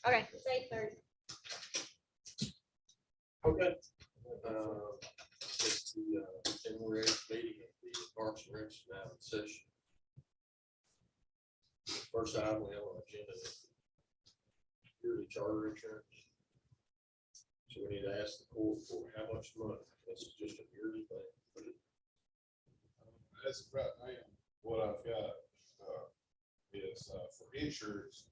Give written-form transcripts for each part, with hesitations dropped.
Okay, it's 8:30. Okay. It's the January 8th meeting of the Parks and Rec now in session. First item we have on the agenda is yearly charter insurance. So we need to ask the court for how much money. This is just a yearly thing. As of right now, what I've got is for insurance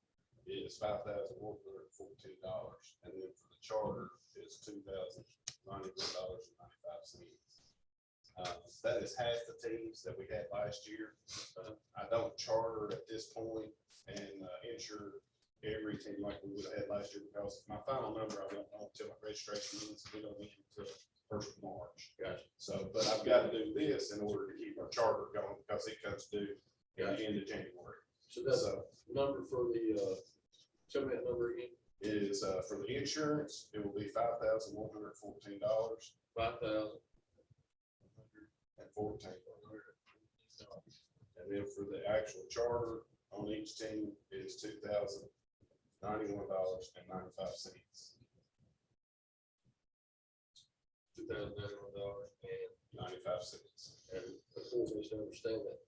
is $5,114, and then for the charter is $2,091.95. That is half the teams that we had last year. I don't charter at this point and insure every team like we would have had last year because my final number I won't know until my registration means we don't need until 1st of March. Gotcha. So, but I've got to do this in order to keep our charter going because it comes due at the end of January. So that's a number for the, tell me that number again. Is for the insurance, it will be $5,114. 5,000. And then for the actual charter on each team is $2,091.95. $2,091.95. And the court needs to understand that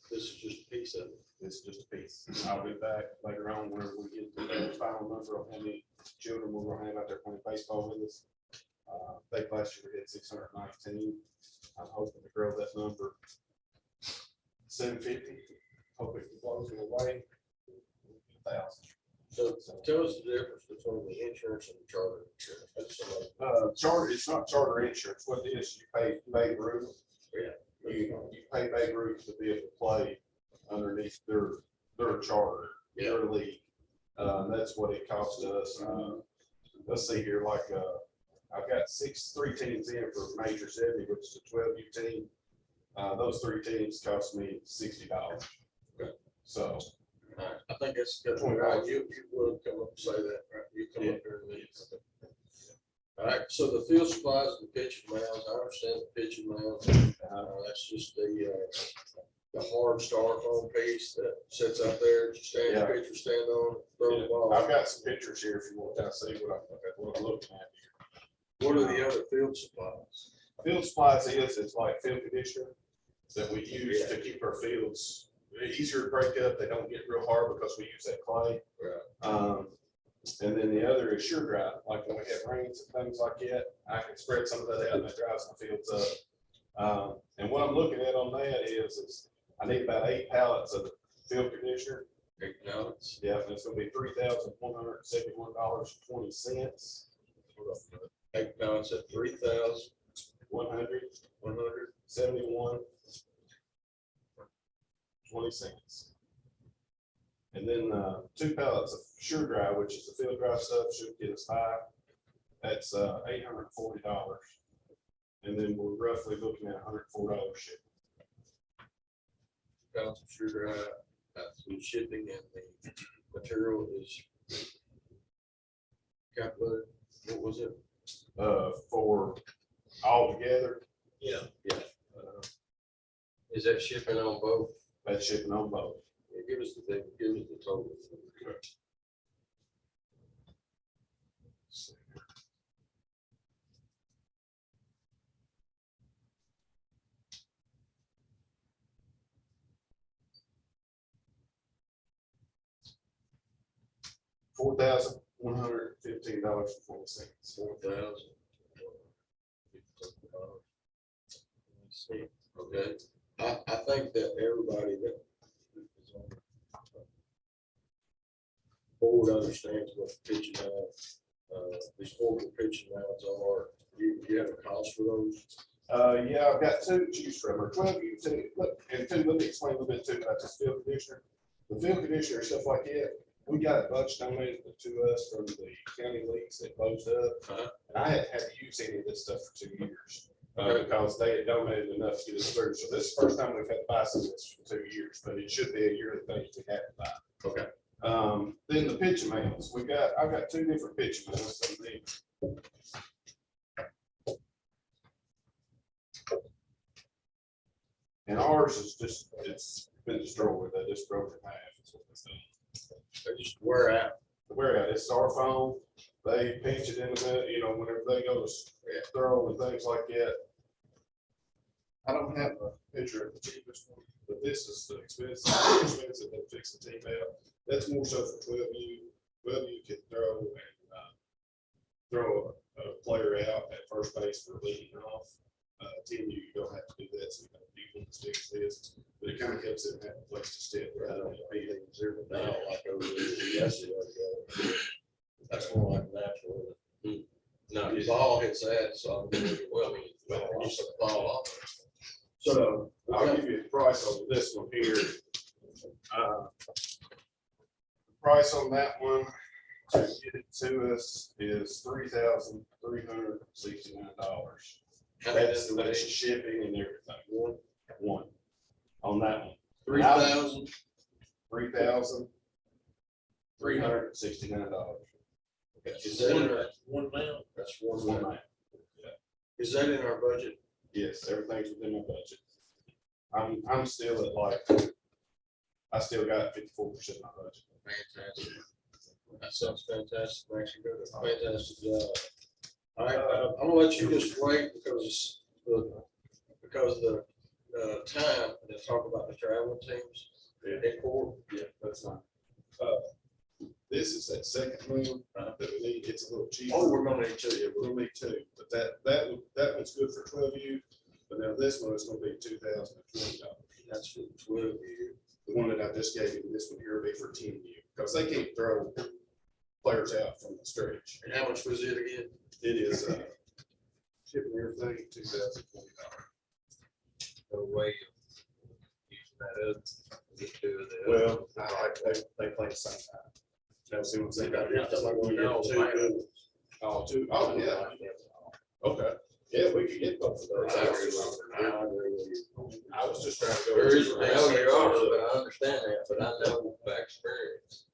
this is just a piece of it. It's just a piece. I'll be back later on where we get the final number of how many children we're gonna have out there playing baseball with us. I think last year we had 619. I'm hoping to grow that number 750. Hope it blows me away. 1,000. So tell us the difference between the insurance and the charter insurance. That's somebody- Charter, it's not charter insurance. What it is, you pay Babe Ruth. Yeah. You pay Babe Ruth to be able to play underneath their charter, their league. That's what it costs us. Let's see here, like, I've got 3 teams in for Major 70, which is a 12U team. Those 3 teams cost me $60. Okay. So. I think that's good. Right. You will come up and say that, right? You come up here and leave. All right, so the field supplies and pitching mounds, I understand the pitching mounds. That's just the hard styrofoam piece that sits out there, the pitcher stand on, throw the ball. I've got some pictures here if you want to see what I'm looking at here. What are the other field supplies? Field supplies it's like field conditioner that we use to keep our fields easier to break up. They don't get real hard because we use that clay. Right. And then the other is sure dry, like when we have rains and things like that, I can spread some of that out and it dries the fields up. And what I'm looking at on that is I need about 8 pallets of field conditioner. 8 pallets. Yeah, and it's gonna be $3,171.20. 8 pallets at 3,171.20. And then 2 pallets of sure dry, which is the field dry stuff, should get us 5. That's $840. And then we're roughly looking at $104 shipping. Pallets of sugar, some shipping, and the material is calculated. What was it? For all together, Yeah. Is that shipping on both? that's shipping on both. Yeah, give us the total. $4,115.20. 4,000. Okay, I think that everybody that is on the board understands what pitching mounts, these portable pitching mounts are. You have a cost for those? Yeah, I've got 2 to choose from, or 12 you two. Look, and 2, let me explain a little bit too about this field conditioner. The field conditioner, stuff like that, we got a bunch donated to us from the county leagues that closed up. And I hadn't had to use any of this stuff for 2 years. Because they had donated enough to get us through. So this is the first time we've had to buy some of this for 2 years, but it should be a yearly thing we have to buy. Okay. Then the pitching mounts, I've got 2 different pitching mounts. And ours is just, it's been destroyed. They just broke it in half. Is what it's done. They just wear out. wear out, it's styrofoam, they pinch it in the middle, you know, whenever they go to throw and things like that. I don't have a picture of the cheapest one, but this is the expensive than fixing the team out. That's more so for 12U. 12U can throw and, throw a player out at first base for leading off. 10U, you don't have to do that, so you don't do one sticks this, but it kind of helps them have a place to step. I don't like over there. That's more like natural. No, the ball hits that, so well, just a ball off. So I'll give you the price on this one here. Price on that one to get it to us is $3,369. That's the shipping and everything. One on that one. 3,000. $3,369. Is that in our, One mount. that's one One line. night. Is that in our budget? Yes, everything's within my budget. I'm still at like, I still got 54% of my budget. Fantastic. That sounds fantastic. Actually, good. Fantastic job. All right, I'm gonna let you just wait because the time and then talk about the traveling teams. In court. Yeah, that's fine. This is that second one that we need. It's a little cheaper. Oh, we're gonna need to. We'll need two, but that one's good for 12U, but now this one is gonna be $2,020. That's for 12U. The one that I just gave you, this one here will be for 10U, because they can't throw players out from the stretch. And how much was it again? It is, shipping everything, $2,020. No way of using that up. Get two of the. Well, they play the same time. That's the one thing. Oh, yeah. Okay, yeah, we could get both of those. I was just trying to go. There is, I know you are, but I understand that, but I know by experience.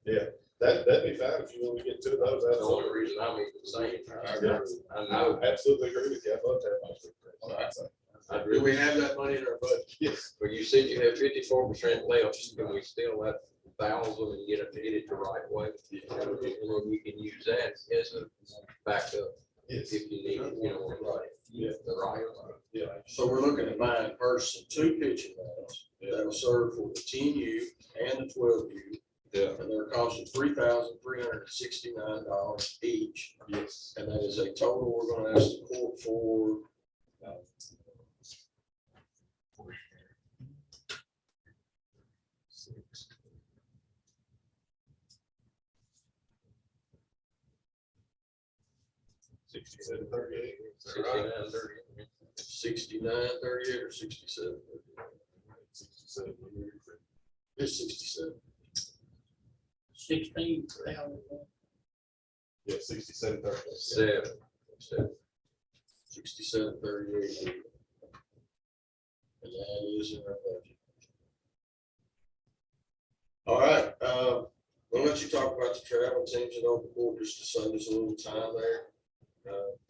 That'd be fine if you want to get two of those. That's the only reason I'm even saying. I know. I absolutely agree with you. I'd love to have both of them. I'd Do really, we have that money in our budget? Yes. but you said you have 54% left, can we still have 1,000 and get it to hit it the right way? And then you can use that as a backup Yes. if you need, it, you know, right, Yeah. the right way. Yeah. So we're looking at buying person two pitching mounts that'll serve for the 10U and the 12U. Yeah. And they're costing $3,369 each. Yes. And that is a total we're gonna ask the court for. $67.38. 69, 30. 69.38 or 67. 67. It's 67. 16 per hour. Yeah, 67.38. Seven. 67.38. And that is in our budget. All right, we'll let you talk about the travel teams and open court just to save us a little time there.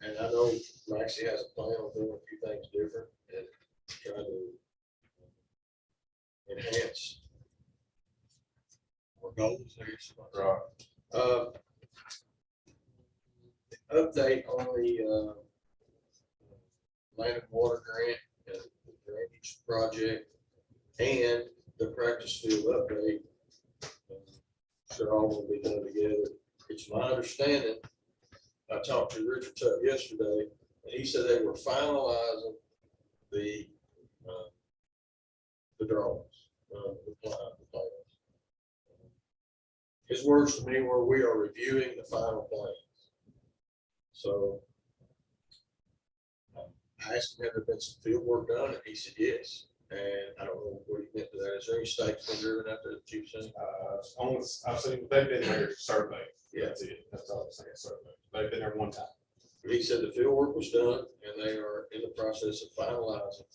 And I know Maxie has a plan on doing a few things different and try to enhance our goals there. Right. Update on the land and water grant and the drainage project and the practice field update. They're all gonna be done together. It's my understanding, I talked to Richard Tuck yesterday, and he said they were finalizing the drawings, the plans. His words to me were, we are reviewing the final plans. So I asked him, have there been some field work done? And he said, yes. And I don't know what he meant to that. Is there any stakes been driven out there that you've seen? I've seen, they've been there survey. That's it. That's all I'm saying, survey. They've been there one time. He said the field work was done and they are in the process of finalizing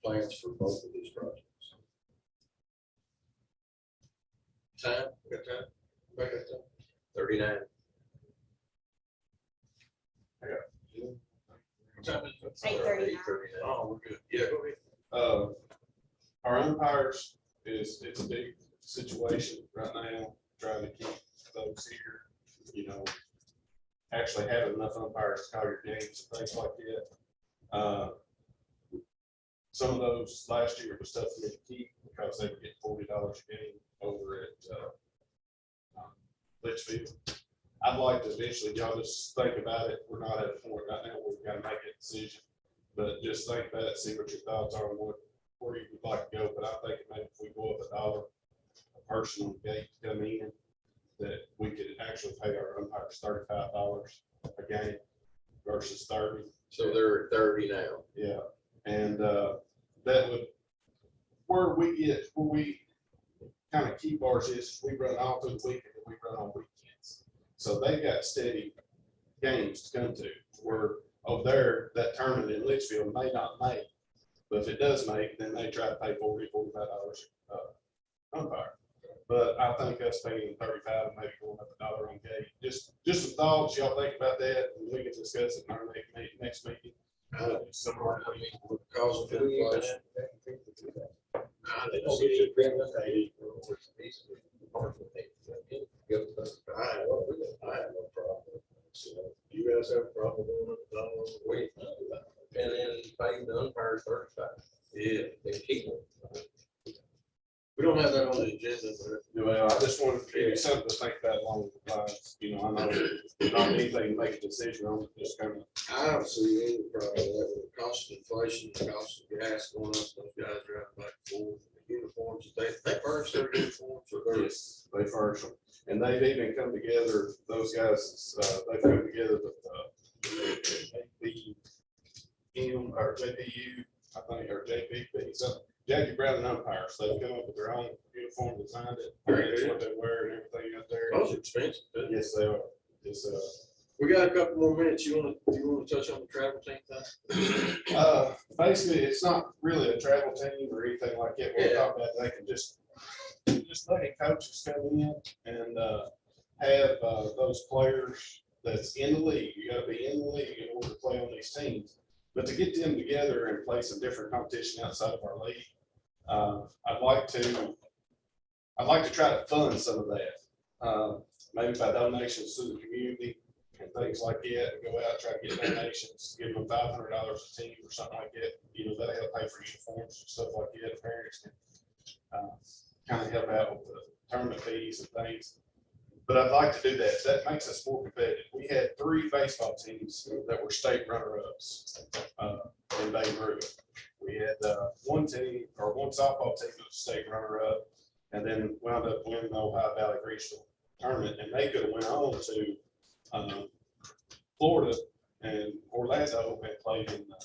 plans for both of these projects. Time, we got time? We got time? 39. What time is it? 8:39. Oh, we're good. Yeah, go ahead. Our umpires it's a big situation right now, trying to keep those here, you know, actually having enough umpires to call your games and things like that. Some of those last year was tough for me to keep because they were getting $40 a game over at Litchfield. I'd like to eventually, y'all just think about it. We're not at a point right now where we've got to make a decision, but just think about it, see what your thoughts are on where you would like to go. But I think maybe if we go up $1 a person on the gate to come in, that we could actually pay our umpires $35 a game versus 30. So they're at 30 now. Yeah, and that would, where we kind of keep ours is we run all through the week and we run on weekends. So they got steady games to come to where over there, that tournament in Litchfield may not make, but if it does make, then they try to pay $40, $45 umpire. But I think us paying 35 and maybe going up $1 on gate. Just some thoughts, y'all think about that, and we can discuss it in our next meeting. Somewhere because of inflation. I have no problem. So, you guys have a problem going up $1? And then pay the umpires 35. Yeah. And keep them. We don't have that on the agenda, but Well, I just wanted to give you something to think about along the lines, you know, I know not anything to make a decision on, just kind of. I don't see any problem with that. With the cost of inflation, the cost of gas going up, those guys driving back and forth, the uniforms, they furnish their uniforms or they're. Yes, they furnish them, and they've even come together, those guys, they've come together with, JPM or JPU, I think, or JPP, so Jackie Brown and umpires, they've come up with their own uniform, designed it, that's what they wear and everything out there. Those are expensive, too. Yes, they are, yes, We got a couple more minutes. You wanna touch on the travel team thing? basically, it's not really a travel team or anything like that. We'll talk about, they can just letting coaches come in and, have, those players that's in the league. You gotta be in the league in order to play on these teams. But to get them together and play some different competition outside of our league, I'd like to try to fund some of that. Maybe by donations to the community and things like that, and go out, try to get donations, give them $500 a team or something like that. You know, that'll help pay for uniforms and stuff like that. Parents can kind of help out with the tournament fees and things. But I'd like to do that. That makes us more competitive. We had 3 baseball teams that were state runner-ups in Baton Rouge. We had one softball team that was state runner-up, and then wound up winning the Ohio Valley Regional Tournament, and they could have went on to Florida and Orlando and played in the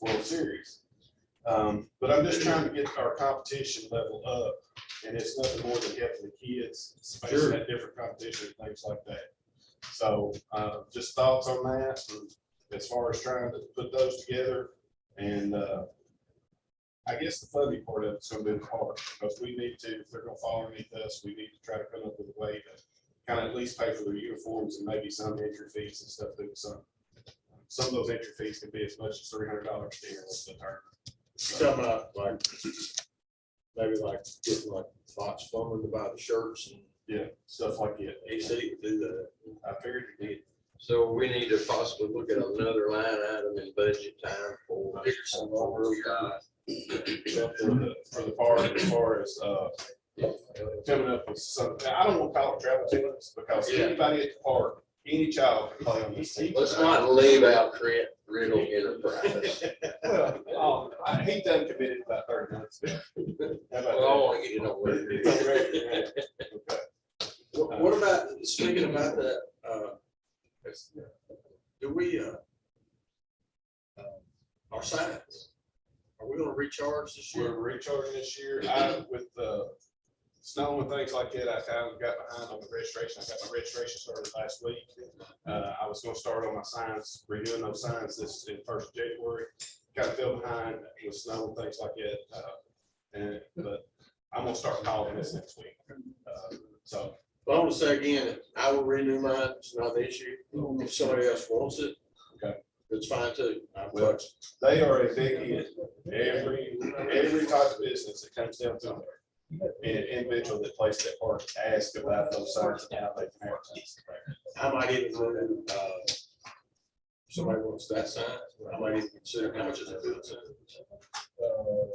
World Series. But I'm just trying to get our competition level up, and it's nothing more than helping the kids, especially at different competition and things like that. So just thoughts on that, and as far as trying to put those together. And I guess the funding part of it's going to be the hard, because we need to, if they're going to fall underneath us, we need to try to come up with a way to kind of at least pay for their uniforms and maybe some entry fees and stuff. Some of those entry fees can be as much as $300 to enter the tournament. Talking about like, maybe like getting like Fox Plumber to buy the shirts and. Yeah, stuff like that. AC would do that. I figured you did. So we need to possibly look at another line item in budget time for some more guys. For the part, as far as coming up with some, I don't want to call it travel teams, because anybody at the park, any child can play on this team. Let's not leave out Trent Riddle Enterprise. Well, he done committed about 30 minutes ago. How about Well, I that? want to get it over with. It's on record, yeah. Okay. What about, speaking about that, do we, our signs, are we gonna recharge this year? We're recharging this year. With snow and things like that, I kind of got behind on the registration. I got my registration started last week. I was gonna start on my signs, renewing those signs this in 1st of January. Kind of fell behind with snow and things like that. But I'm gonna start calling this next week. So. But I want to say again, I will renew mine. It's not an issue. If somebody else wants it. Okay. It's fine too. Well, they are a big hit. Every type of business that comes down to them, individual that placed that part asked about those signs and how they can access them. I might even run in, somebody wants that sign, I might even consider how much is a field sign.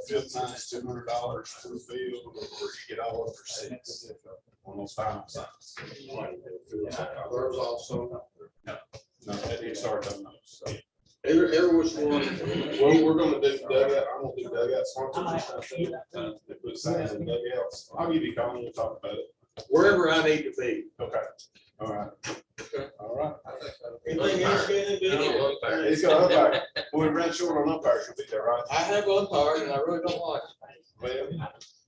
Field signs, $200 for the field, or you get all of for $6 on those final signs. Might even do a field sign. Are those also? No, that didn't start on those. So. Every which one. Well, we're gonna do dugout, I'm gonna do dugout sponsors. They put signs in dugouts. I'll give you a call and we'll talk about it. Wherever I need to be. Okay, all right. Okay. All right. Anything else, Shannon? You need one pair. It's got umpire. We ran short on umpires, you'll be there, right? I have umpires and I really don't like it. Well,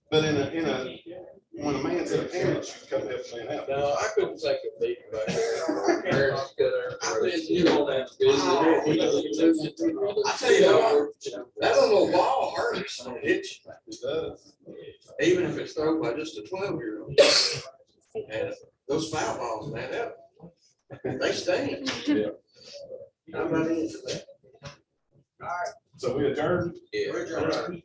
but when a man's in a penalty, you come help the man out. No, I couldn't take a beat back there. Parents get there. I bet you don't have to. I tell you, that little ball hurts when it hits you, It does. even if it's thrown by just a 12-year-old. And those foul balls, man, they sting. Yeah. I'm not into that. So we adjourned. Yeah. All right.